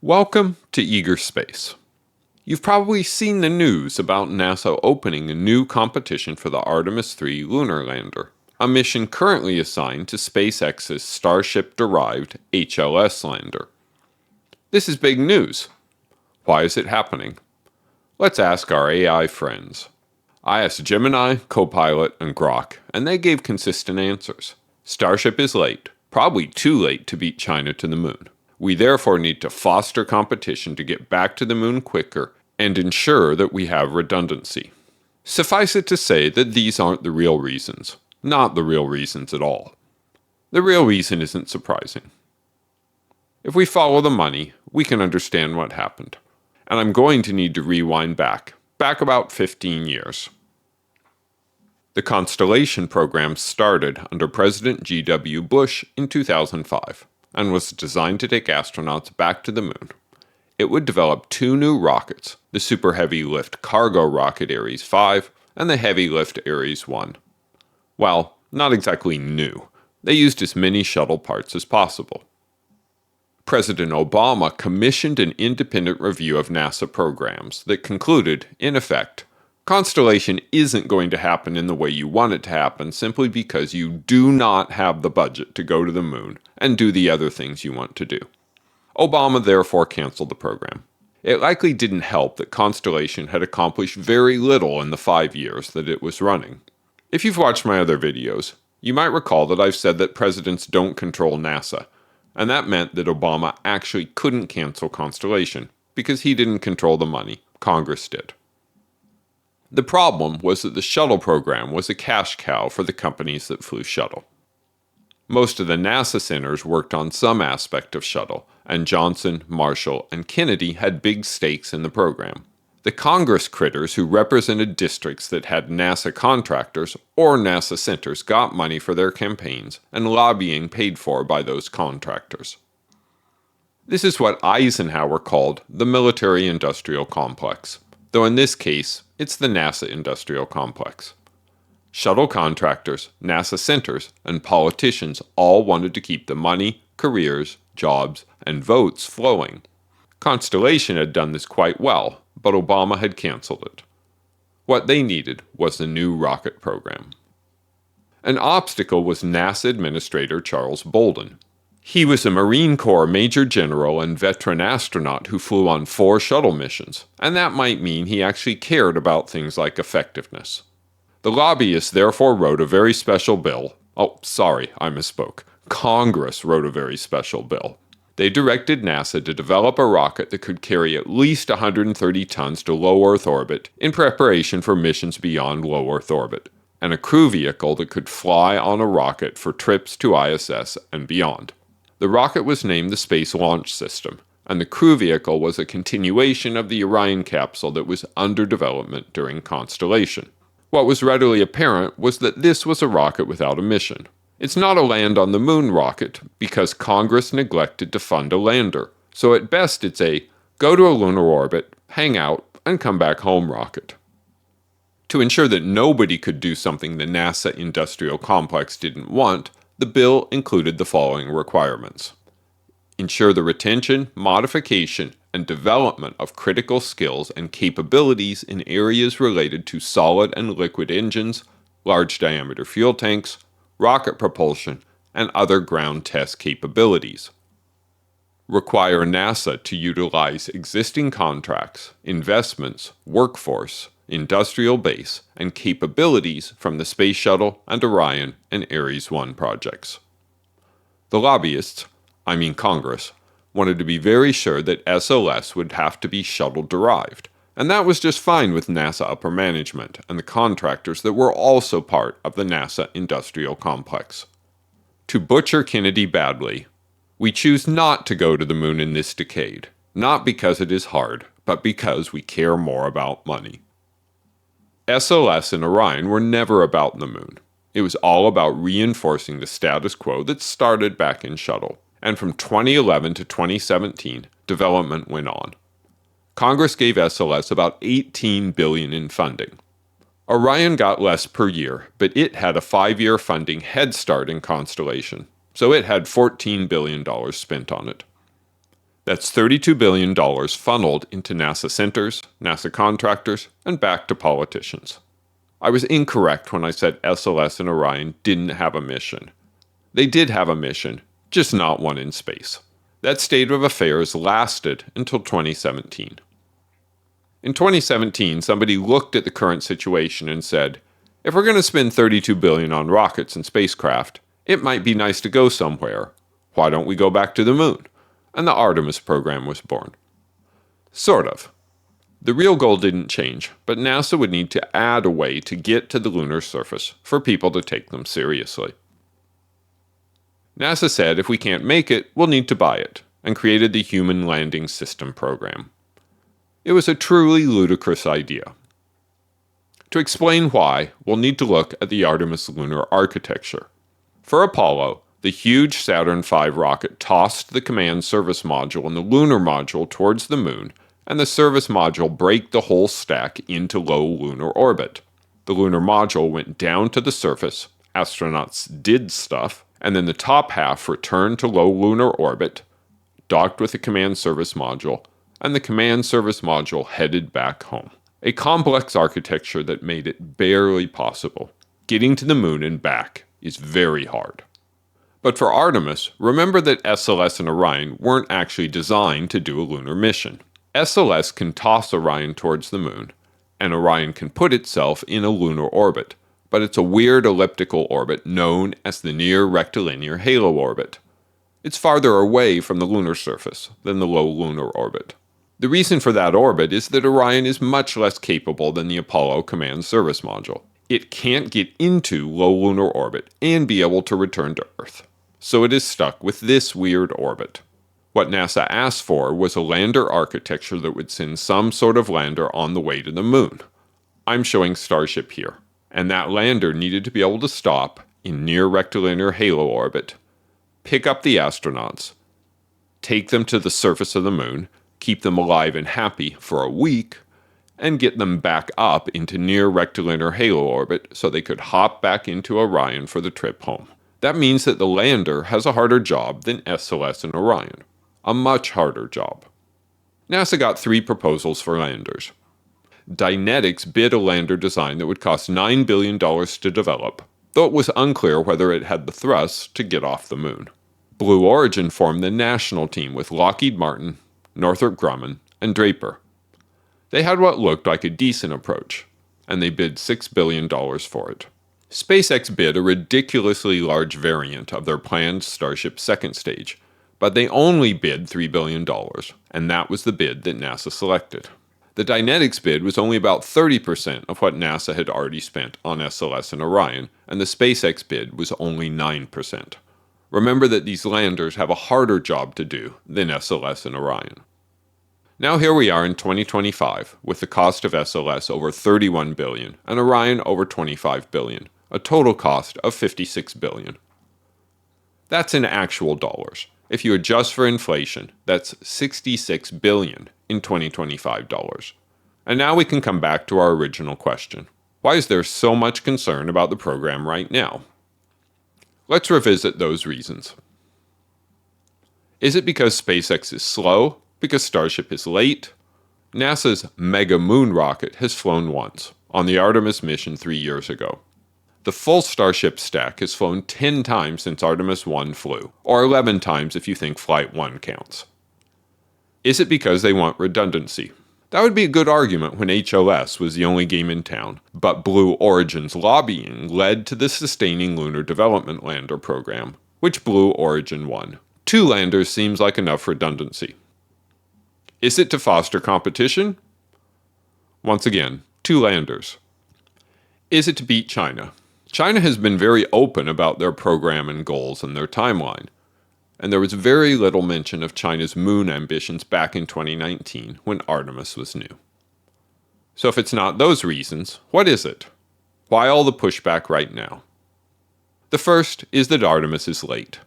Welcome to Eager Space. You've probably seen the news about NASA opening a new competition for the Artemis III lunar lander, a mission currently assigned to SpaceX's Starship-derived HLS lander. This is big news. Why is it happening? Let's ask our AI friends. I asked Gemini, Copilot, and Grok, and they gave consistent answers. Starship is late, probably too late to beat China to the moon. We therefore need to foster competition to get back to the moon quicker and ensure that we have redundancy. Suffice it to say that these aren't the real reasons. Not the real reasons at all. The real reason isn't surprising. If we follow the money, we can understand what happened. And I'm going to need to rewind back about 15 years. The Constellation program started under President G.W. Bush in 2005 and was designed to take astronauts back to the moon. It would develop two new rockets, the Super Heavy Lift Cargo Rocket Ares 5 and the Heavy Lift Ares 1. Well, not exactly new. They used as many shuttle parts as possible. President Obama commissioned an independent review of NASA programs that concluded, in effect, Constellation isn't going to happen in the way you want it to happen simply because you do not have the budget to go to the moon and do the other things you want to do. Obama therefore canceled the program. It likely didn't help that Constellation had accomplished very little in the 5 years that it was running. If you've watched my other videos, you might recall that I've said that presidents don't control NASA, and that meant that Obama actually couldn't cancel Constellation because he didn't control the money, Congress did. The problem was that the shuttle program was a cash cow for the companies that flew shuttle. Most of the NASA centers worked on some aspect of shuttle, and Johnson, Marshall, and Kennedy had big stakes in the program. The Congress critters who represented districts that had NASA contractors or NASA centers got money for their campaigns and lobbying paid for by those contractors. This is what Eisenhower called the military-industrial complex, though in this case, it's the NASA industrial complex. Shuttle contractors, NASA centers, and politicians all wanted to keep the money, careers, jobs, and votes flowing. Constellation had done this quite well, but Obama had canceled it. What they needed was the new rocket program. An obstacle was NASA Administrator Charles Bolden. He was a Marine Corps Major General and veteran astronaut who flew on 4 shuttle missions, and that might mean he actually cared about things like effectiveness. The lobbyists therefore wrote a very special bill. Oh, sorry, I misspoke. Congress wrote a very special bill. They directed NASA to develop a rocket that could carry at least 130 tons to low Earth orbit in preparation for missions beyond low Earth orbit, and a crew vehicle that could fly on a rocket for trips to ISS and beyond. The rocket was named the Space Launch System, and the crew vehicle was a continuation of the Orion capsule that was under development during Constellation. What was readily apparent was that this was a rocket without a mission. It's not a land on the moon rocket because Congress neglected to fund a lander, so at best it's a go to a lunar orbit, hang out, and come back home rocket. To ensure that nobody could do something the NASA industrial complex didn't want, the bill included the following requirements. Ensure the retention, modification, and development of critical skills and capabilities in areas related to solid and liquid engines, large diameter fuel tanks, rocket propulsion, and other ground test capabilities. Require NASA to utilize existing contracts, investments, workforce, industrial base, and capabilities from the Space Shuttle and Orion and Ares 1 projects. The lobbyists, Congress, wanted to be very sure that SLS would have to be shuttle-derived, and that was just fine with NASA upper management and the contractors that were also part of the NASA industrial complex. To butcher Kennedy badly, we choose not to go to the moon in this decade, not because it is hard, but because we care more about money. SLS and Orion were never about the moon. It was all about reinforcing the status quo that started back in Shuttle, and from 2011 to 2017, development went on. Congress gave SLS about $18 billion in funding. Orion got less per year, but it had a 5-year funding head start in Constellation, so it had $14 billion spent on it. That's $32 billion funneled into NASA centers, NASA contractors, and back to politicians. I was incorrect when I said SLS and Orion didn't have a mission. They did have a mission, just not one in space. That state of affairs lasted until 2017. In 2017, somebody looked at the current situation and said, if we're going to spend $32 billion on rockets and spacecraft, it might be nice to go somewhere. Why don't we go back to the moon? And the Artemis program was born. Sort of. The real goal didn't change, but NASA would need to add a way to get to the lunar surface for people to take them seriously. NASA said if we can't make it, we'll need to buy it, and created the Human Landing System program. It was a truly ludicrous idea. To explain why, we'll need to look at the Artemis lunar architecture. For Apollo, the huge Saturn V rocket tossed the command service module and the lunar module towards the moon, and the service module braked the whole stack into low lunar orbit. The lunar module went down to the surface, astronauts did stuff, and then the top half returned to low lunar orbit, docked with the command service module, and the command service module headed back home. A complex architecture that made it barely possible. Getting to the moon and back is very hard. But for Artemis, remember that SLS and Orion weren't actually designed to do a lunar mission. SLS can toss Orion towards the moon, and Orion can put itself in a lunar orbit, but it's a weird elliptical orbit known as the near rectilinear halo orbit. It's farther away from the lunar surface than the low lunar orbit. The reason for that orbit is that Orion is much less capable than the Apollo command service module. It can't get into low lunar orbit and be able to return to Earth. So it is stuck with this weird orbit. What NASA asked for was a lander architecture that would send some sort of lander on the way to the moon. I'm showing Starship here. And that lander needed to be able to stop in near rectilinear halo orbit, pick up the astronauts, take them to the surface of the moon, keep them alive and happy for a week, and get them back up into near rectilinear halo orbit so they could hop back into Orion for the trip home. That means that the lander has a harder job than SLS and Orion. A much harder job. NASA got 3 proposals for landers. Dynetics bid a lander design that would cost $9 billion to develop, though it was unclear whether it had the thrust to get off the moon. Blue Origin formed the national team with Lockheed Martin, Northrop Grumman, and Draper. They had what looked like a decent approach, and they bid $6 billion for it. SpaceX bid a ridiculously large variant of their planned Starship second stage, but they only bid $3 billion, and that was the bid that NASA selected. The Dynetics bid was only about 30% of what NASA had already spent on SLS and Orion, and the SpaceX bid was only 9%. Remember that these landers have a harder job to do than SLS and Orion. Now here we are in 2025, with the cost of SLS over $31 billion and Orion over $25 billion, a total cost of $56 billion. That's in actual dollars. If you adjust for inflation, that's $66 billion in 2025 dollars. And now we can come back to our original question. Why is there so much concern about the program right now? Let's revisit those reasons. Is it because SpaceX is slow? Because Starship is late? NASA's Mega Moon rocket has flown once, on the Artemis mission 3 years ago. The full Starship stack has flown 10 times since Artemis 1 flew, or 11 times if you think Flight 1 counts. Is it because they want redundancy? That would be a good argument when HLS was the only game in town, but Blue Origin's lobbying led to the Sustaining Lunar Development Lander program, which Blue Origin won. 2 landers seems like enough redundancy. Is it to foster competition? Once again, 2 landers. Is it to beat China? China has been very open about their program and goals and their timeline, and there was very little mention of China's moon ambitions back in 2019 when Artemis was new. So if it's not those reasons, what is it? Why all the pushback right now? The first is that Artemis is late.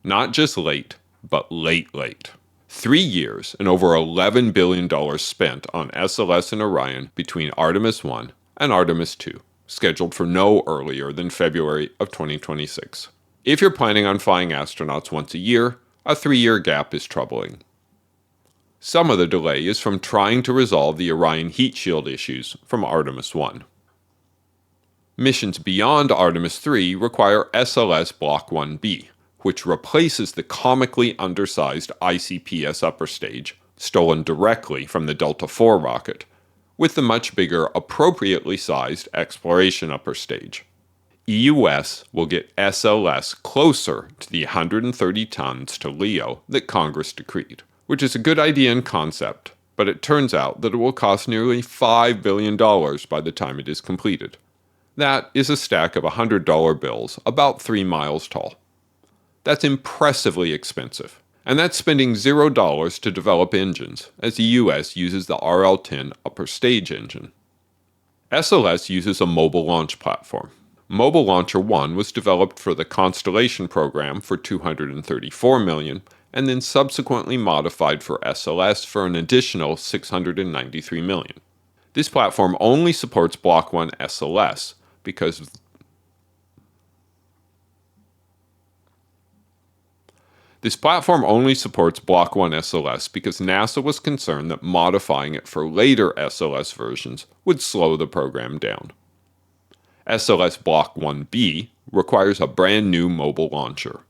Not just late, but late. 3 years and over $11 billion spent on SLS and Orion between Artemis 1 and Artemis 2, scheduled for no earlier than February of 2026. If you're planning on flying astronauts once a year, a 3-year gap is troubling. Some of the delay is from trying to resolve the Orion heat shield issues from Artemis I. Missions beyond Artemis III require SLS Block 1B, which replaces the comically undersized ICPS upper stage, stolen directly from the Delta IV rocket, with the much bigger, appropriately sized exploration upper stage. EUS will get SLS closer to the 130 tons to LEO that Congress decreed, which is a good idea in concept, but it turns out that it will cost nearly $5 billion by the time it is completed. That is a stack of $100 bills about 3 miles tall. That's impressively expensive, and that's spending $0 to develop engines, as the US uses the RL-10 upper stage engine. SLS uses a mobile launch platform. Mobile Launcher 1 was developed for the Constellation program for $234 million, and then subsequently modified for SLS for an additional $693 million. This platform only supports Block 1 SLS, because NASA was concerned that modifying it for later SLS versions would slow the program down. SLS Block 1B requires a brand new mobile launcher.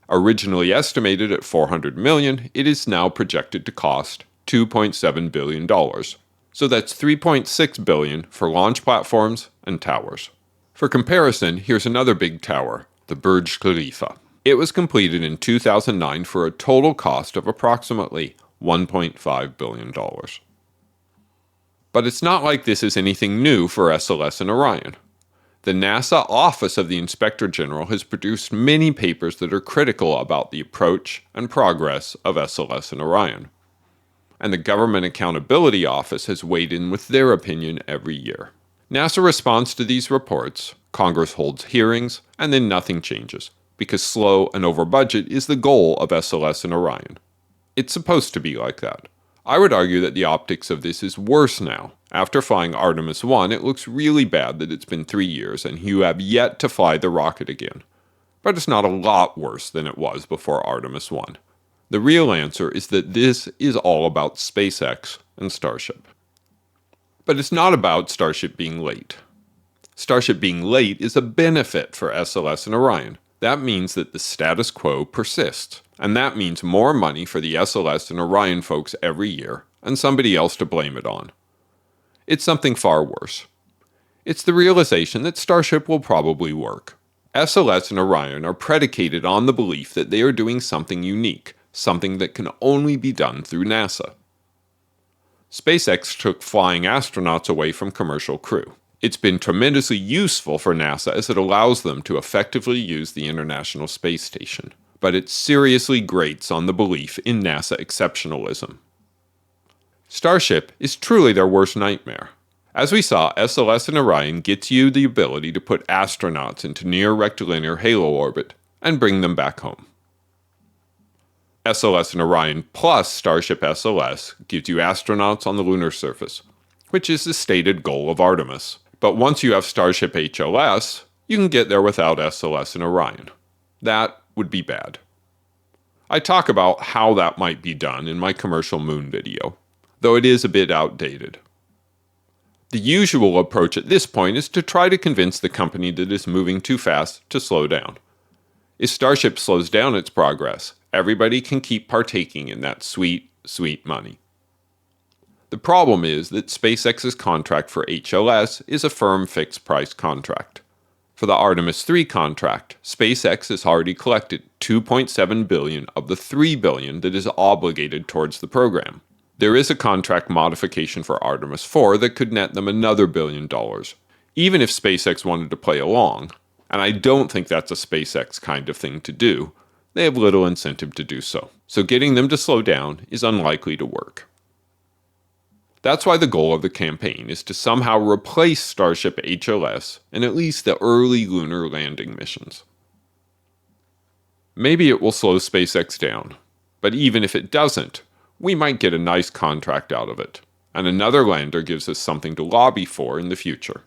Originally estimated at $400 million, it is now projected to cost $2.7 billion. So that's $3.6 billion for launch platforms and towers. For comparison, here's another big tower, the Burj Khalifa. It was completed in 2009 for a total cost of approximately $1.5 billion. But it's not like this is anything new for SLS and Orion. The NASA Office of the Inspector General has produced many papers that are critical about the approach and progress of SLS and Orion. And the Government Accountability Office has weighed in with their opinion every year. NASA responds to these reports, Congress holds hearings, and then nothing changes, because slow and over budget is the goal of SLS and Orion. It's supposed to be like that. I would argue that the optics of this is worse now. After flying Artemis I, it looks really bad that it's been 3 years and you have yet to fly the rocket again. But it's not a lot worse than it was before Artemis I. The real answer is that this is all about SpaceX and Starship. But it's not about Starship being late. Starship being late is a benefit for SLS and Orion. That means that the status quo persists, and that means more money for the SLS and Orion folks every year, and somebody else to blame it on. It's something far worse. It's the realization that Starship will probably work. SLS and Orion are predicated on the belief that they are doing something unique, something that can only be done through NASA. SpaceX took flying astronauts away from commercial crew. It's been tremendously useful for NASA as it allows them to effectively use the International Space Station, but it seriously grates on the belief in NASA exceptionalism. Starship is truly their worst nightmare. As we saw, SLS and Orion gets you the ability to put astronauts into near rectilinear halo orbit and bring them back home. SLS and Orion plus Starship SLS gives you astronauts on the lunar surface, which is the stated goal of Artemis. But once you have Starship HLS, you can get there without SLS and Orion. That would be bad. I talk about how that might be done in my commercial moon video, though it is a bit outdated. The usual approach at this point is to try to convince the company that is moving too fast to slow down. If Starship slows down its progress, everybody can keep partaking in that sweet, sweet money. The problem is that SpaceX's contract for HLS is a firm fixed-price contract. For the Artemis III contract, SpaceX has already collected $2.7 billion of the $3 billion that is obligated towards the program. There is a contract modification for Artemis IV that could net them another $1 billion, even if SpaceX wanted to play along, and I don't think that's a SpaceX kind of thing to do. They have little incentive to do so, so getting them to slow down is unlikely to work. That's why the goal of the campaign is to somehow replace Starship HLS in at least the early lunar landing missions. Maybe it will slow SpaceX down, but even if it doesn't, we might get a nice contract out of it, and another lander gives us something to lobby for in the future.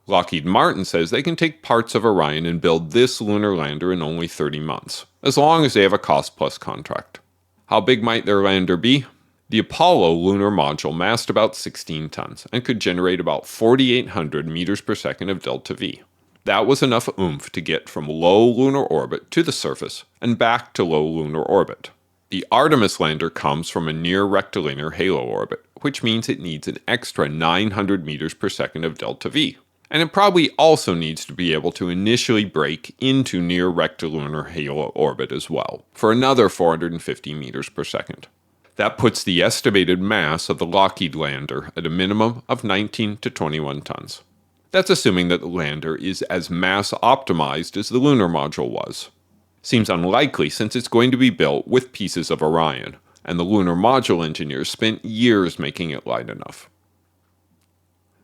Lockheed Martin says they can take parts of Orion and build this lunar lander in only 30 months, as long as they have a cost-plus contract. How big might their lander be? The Apollo lunar module massed about 16 tons and could generate about 4,800 meters per second of delta V. That was enough oomph to get from low lunar orbit to the surface and back to low lunar orbit. The Artemis lander comes from a near rectilinear halo orbit, which means it needs an extra 900 meters per second of delta V. And it probably also needs to be able to initially break into near rectilinear halo orbit as well, for another 450 meters per second. That puts the estimated mass of the Lockheed lander at a minimum of 19 to 21 tons. That's assuming that the lander is as mass optimized as the lunar module was. Seems unlikely since it's going to be built with pieces of Orion, and the lunar module engineers spent years making it light enough.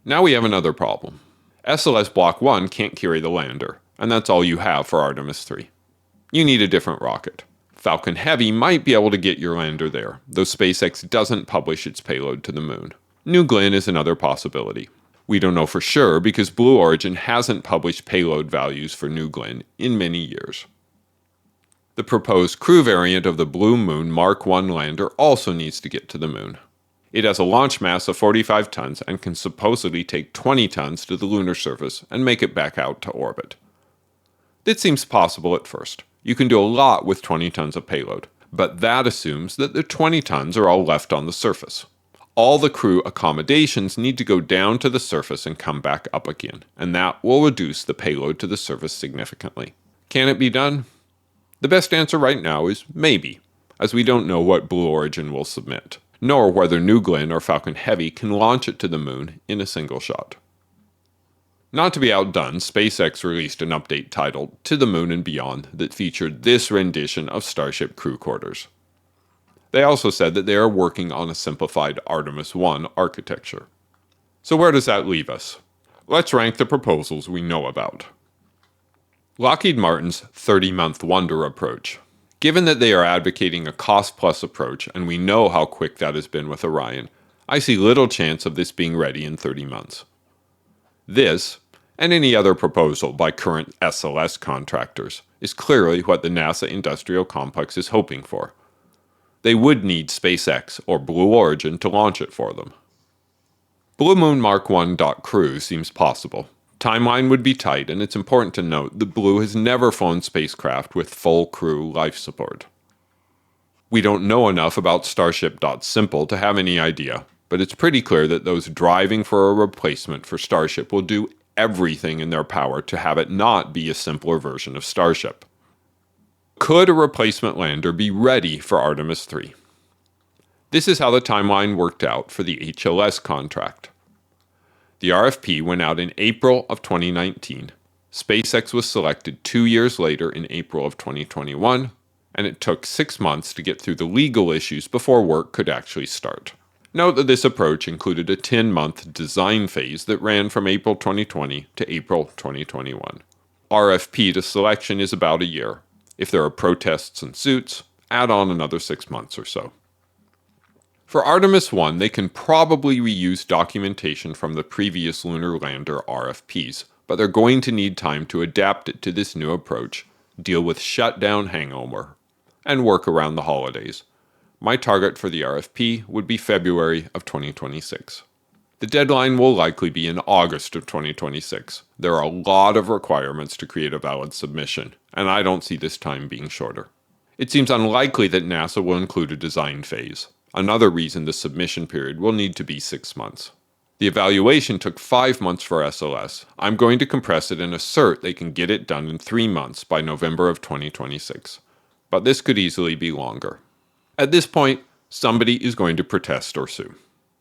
Now we have another problem. SLS Block 1 can't carry the lander, and that's all you have for Artemis III. You need a different rocket. Falcon Heavy might be able to get your lander there, though SpaceX doesn't publish its payload to the moon. New Glenn is another possibility. We don't know for sure because Blue Origin hasn't published payload values for New Glenn in many years. The proposed crew variant of the Blue Moon Mark I lander also needs to get to the moon. It has a launch mass of 45 tons and can supposedly take 20 tons to the lunar surface and make it back out to orbit. This seems possible at first. You can do a lot with 20 tons of payload, but that assumes that the 20 tons are all left on the surface. All the crew accommodations need to go down to the surface and come back up again, and that will reduce the payload to the surface significantly. Can it be done? The best answer right now is maybe, as we don't know what Blue Origin will submit, nor whether New Glenn or Falcon Heavy can launch it to the moon in a single shot. Not to be outdone, SpaceX released an update titled To the Moon and Beyond that featured this rendition of Starship crew quarters. They also said that they are working on a simplified Artemis I architecture. So where does that leave us? Let's rank the proposals we know about. Lockheed Martin's 30-month wonder approach. Given that they are advocating a cost-plus approach, and we know how quick that has been with Orion, I see little chance of this being ready in 30 months. This, and any other proposal by current SLS contractors, is clearly what the NASA industrial complex is hoping for. They would need SpaceX or Blue Origin to launch it for them. Blue Moon Mark I crew seems possible. Timeline would be tight, and it's important to note that Blue has never flown spacecraft with full crew life support. We don't know enough about Starship.Simple to have any idea, but it's pretty clear that those driving for a replacement for Starship will do everything in their power to have it not be a simpler version of Starship. Could a replacement lander be ready for Artemis III? This is how the timeline worked out for the HLS contract. The RFP went out in April of 2019. SpaceX was selected 2 years later in April of 2021, and it took 6 months to get through the legal issues before work could actually start. Note that this approach included a 10-month design phase that ran from April 2020 to April 2021. RFP to selection is about a year. If there are protests and suits, add on another 6 months or so. For Artemis I, they can probably reuse documentation from the previous lunar lander RFPs, but they're going to need time to adapt it to this new approach, deal with shutdown hangover, and work around the holidays. My target for the RFP would be February of 2026. The deadline will likely be in August of 2026. There are a lot of requirements to create a valid submission, and I don't see this time being shorter. It seems unlikely that NASA will include a design phase. Another reason the submission period will need to be 6 months. The evaluation took 5 months for SLS. I'm going to compress it and assert they can get it done in 3 months by November of 2026. But this could easily be longer. At this point, somebody is going to protest or sue.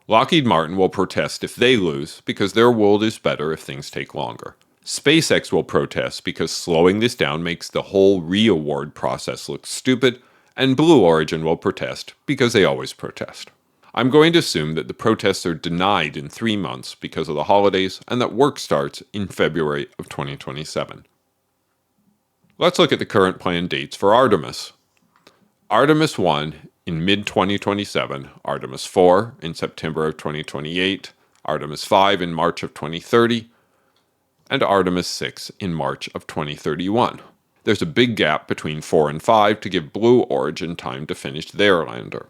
Lockheed Martin will protest if they lose because their world is better if things take longer. SpaceX will protest because slowing this down makes the whole re-award process look stupid, and Blue Origin will protest because they always protest. I'm going to assume that the protests are denied in 3 months because of the holidays and that work starts in February of 2027. Let's look at the current planned dates for Artemis. Artemis I in mid-2027, Artemis IV in September of 2028, Artemis V in March of 2030, and Artemis VI in March of 2031. There's a big gap between 4 and 5 to give Blue Origin time to finish their lander.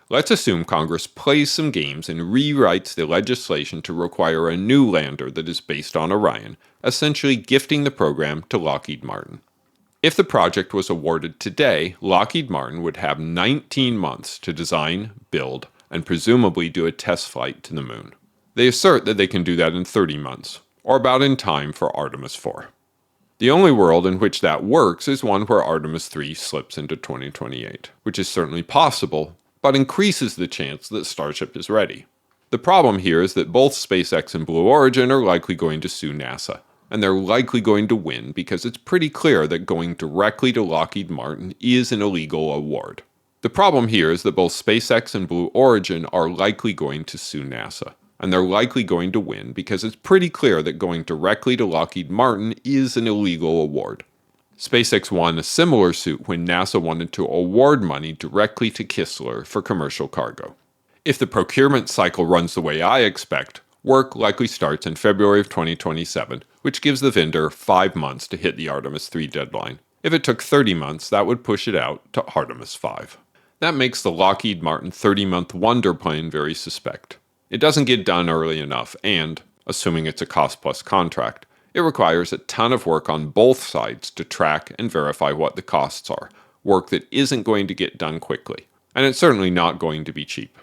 Let's assume Congress plays some games and rewrites the legislation to require a new lander that is based on Orion, essentially gifting the program to Lockheed Martin. If the project was awarded today, Lockheed Martin would have 19 months to design, build, and presumably do a test flight to the moon. They assert that they can do that in 30 months, or about in time for Artemis IV. The only world in which that works is one where Artemis III slips into 2028, which is certainly possible, but increases the chance that Starship is ready. The problem here is that both SpaceX and Blue Origin are likely going to sue NASA, and they're likely going to win because it's pretty clear that going directly to Lockheed Martin is an illegal award. The problem here is that both SpaceX and Blue Origin are likely going to sue NASA, and they're likely going to win because it's pretty clear that going directly to Lockheed Martin is an illegal award. SpaceX won a similar suit when NASA wanted to award money directly to Kistler for commercial cargo. If the procurement cycle runs the way I expect, work likely starts in February of 2027, which gives the vendor 5 months to hit the Artemis III deadline. If it took 30 months, that would push it out to Artemis V. That makes the Lockheed Martin 30-month wonder plan very suspect. It doesn't get done early enough, and, assuming it's a cost-plus contract, it requires a ton of work on both sides to track and verify what the costs are, work that isn't going to get done quickly, and it's certainly not going to be cheap.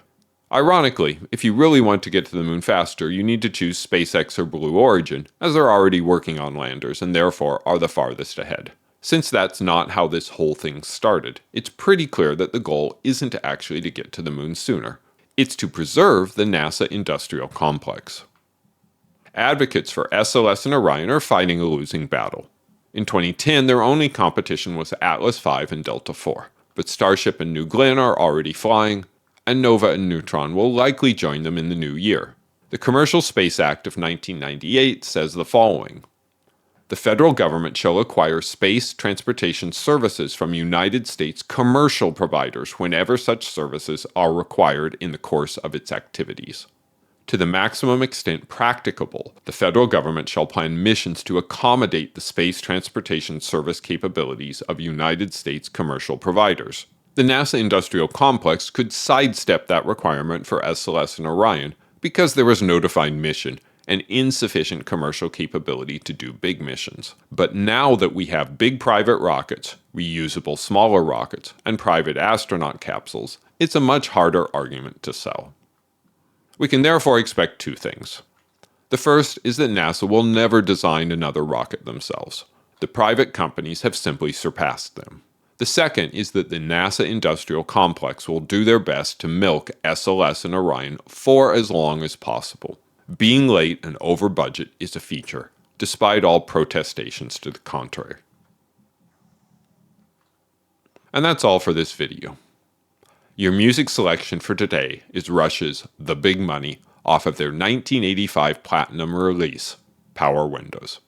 Ironically, if you really want to get to the moon faster, you need to choose SpaceX or Blue Origin, as they're already working on landers and therefore are the farthest ahead. Since that's not how this whole thing started, it's pretty clear that the goal isn't actually to get to the moon sooner. It's to preserve the NASA industrial complex. Advocates for SLS and Orion are fighting a losing battle. In 2010, their only competition was Atlas V and Delta IV, but Starship and New Glenn are already flying, and Nova and Neutron will likely join them in the new year. The Commercial Space Act of 1998 says the following: the federal government shall acquire space transportation services from United States commercial providers whenever such services are required in the course of its activities. To the maximum extent practicable, the federal government shall plan missions to accommodate the space transportation service capabilities of United States commercial providers. The NASA industrial complex could sidestep that requirement for SLS and Orion because there was no defined mission and insufficient commercial capability to do big missions. But now that we have big private rockets, reusable smaller rockets, and private astronaut capsules, it's a much harder argument to sell. We can therefore expect two things. The first is that NASA will never design another rocket themselves. The private companies have simply surpassed them. The second is that the NASA industrial complex will do their best to milk SLS and Orion for as long as possible. Being late and over budget is a feature, despite all protestations to the contrary. And that's all for this video. Your music selection for today is Rush's The Big Money off of their 1985 platinum release, Power Windows.